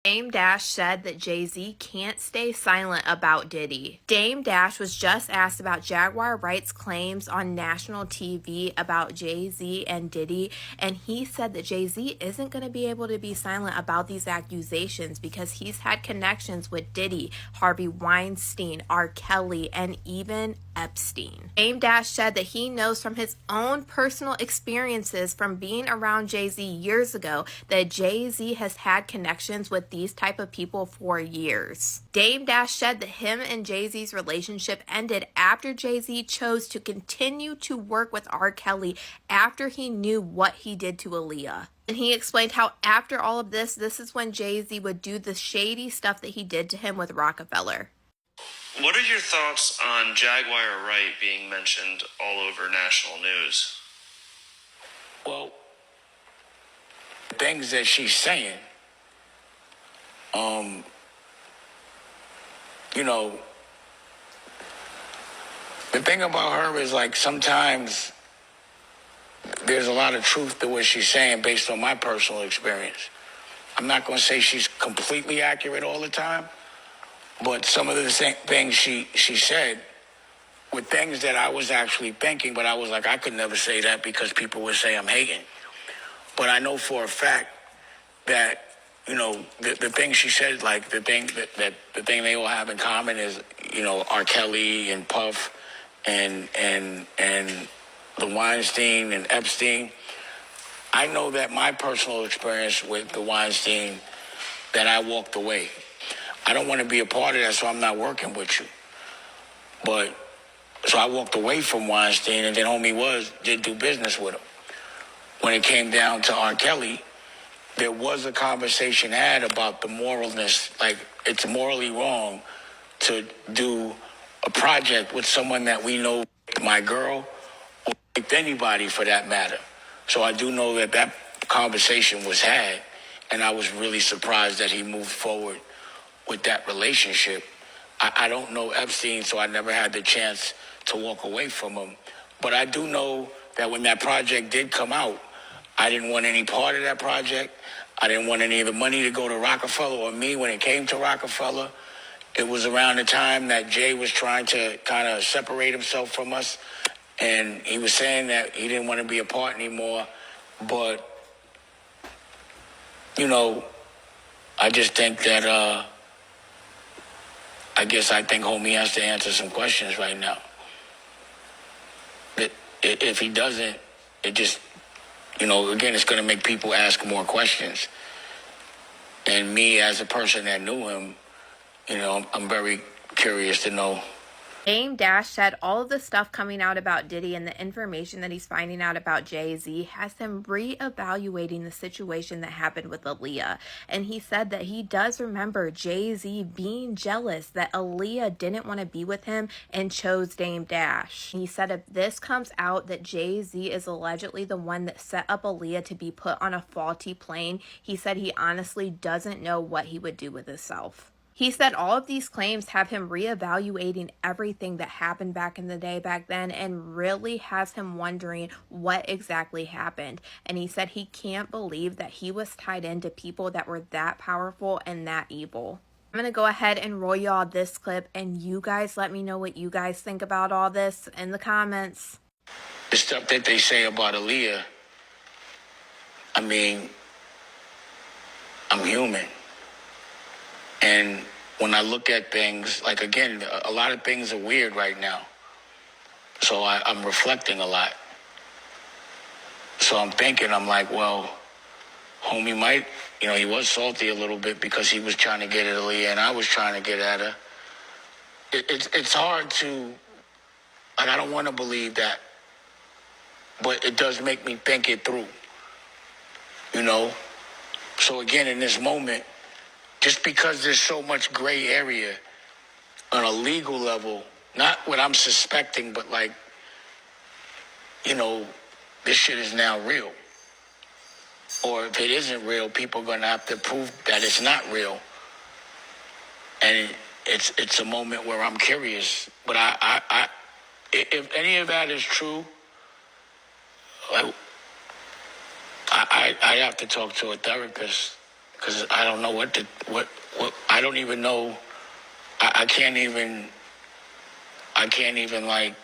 Dame Dash said that Jay-Z can't stay silent about Diddy. Dame Dash was just asked about Jaguar Wright's claims on national TV about Jay-Z and Diddy, and he said that Jay-Z isn't going to be able to be silent about these accusations because he's had connections with Diddy, Harvey Weinstein, R. Kelly, and even Epstein. Dame Dash said that he knows from his own personal experiences from being around Jay-Z years ago that Jay-Z has had connections with these type of people for years. Dame Dash said that him and Jay-Z's relationship ended after Jay-Z chose to continue to work with R. Kelly after he knew what he did to Aaliyah. And he explained how after all of this is when Jay-Z would do the shady stuff that he did to him with Rockefeller. What are your thoughts on Jaguar Wright being mentioned all over national news? Well, things that she's saying, the thing about her is like sometimes there's a lot of truth to what she's saying based on my personal experience. I'm not going to say she's completely accurate all the time, but some of the things she said were things that I was actually thinking, but I was like, I could never say that because people would say I'm hating. But I know for a fact that, the thing she said, like the thing that the thing they all have in common is, R. Kelly and Puff and the Weinstein and Epstein. I know that my personal experience with the Weinstein, that I walked away. I don't want to be a part of that, so I'm not working with you. But, so I walked away from Weinstein, and then homie did do business with him. When it came down to R. Kelly, there was a conversation had about the moralness, like it's morally wrong to do a project with someone that we know, my girl, or with anybody for that matter. So I do know that conversation was had, and I was really surprised that he moved forward with that relationship. I don't know Epstein, so I never had the chance to walk away from him. But I do know that when that project did come out, I didn't want any part of that project. I didn't want any of the money to go to Rockefeller or me when it came to Rockefeller. It was around the time that Jay was trying to kind of separate himself from us. And he was saying that he didn't want to be a part anymore. But, I just think that, I think homie has to answer some questions right now. But if he doesn't, it just, again, it's going to make people ask more questions. And me, as a person that knew him, I'm very curious to know. Dame Dash said all of the stuff coming out about Diddy and the information that he's finding out about Jay-Z has him reevaluating the situation that happened with Aaliyah. And he said that he does remember Jay-Z being jealous that Aaliyah didn't want to be with him and chose Dame Dash. He said if this comes out that Jay-Z is allegedly the one that set up Aaliyah to be put on a faulty plane, he said he honestly doesn't know what he would do with himself. He said all of these claims have him reevaluating everything that happened back in the day back then and really has him wondering what exactly happened. And he said he can't believe that he was tied into people that were that powerful and that evil. I'm going to go ahead and roll y'all this clip, and you guys let me know what you guys think about all this in the comments. The stuff that they say about Aaliyah, I'm human. And when I look at things, like, again, a lot of things are weird right now. So I'm reflecting a lot. So I'm thinking, I'm like, well, homie might, he was salty a little bit because he was trying to get at Aaliyah and I was trying to get at her. It's hard to, I don't want to believe that. But it does make me think it through. So again, in this moment, just because there's so much gray area on a legal level, not what I'm suspecting, but this shit is now real. Or if it isn't real, people are going to have to prove that it's not real. And it's a moment where I'm curious. But if any of that is true, I have to talk to a therapist because I don't know what I don't even know. I can't even like,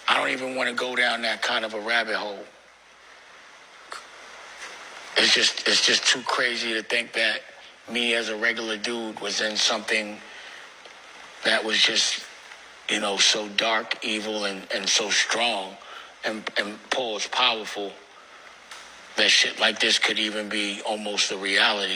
I don't even want to go down that kind of a rabbit hole. It's just too crazy to think that me as a regular dude was in something that was just, so dark, evil, and so strong, and Paul's powerful, that shit like this could even be almost a reality.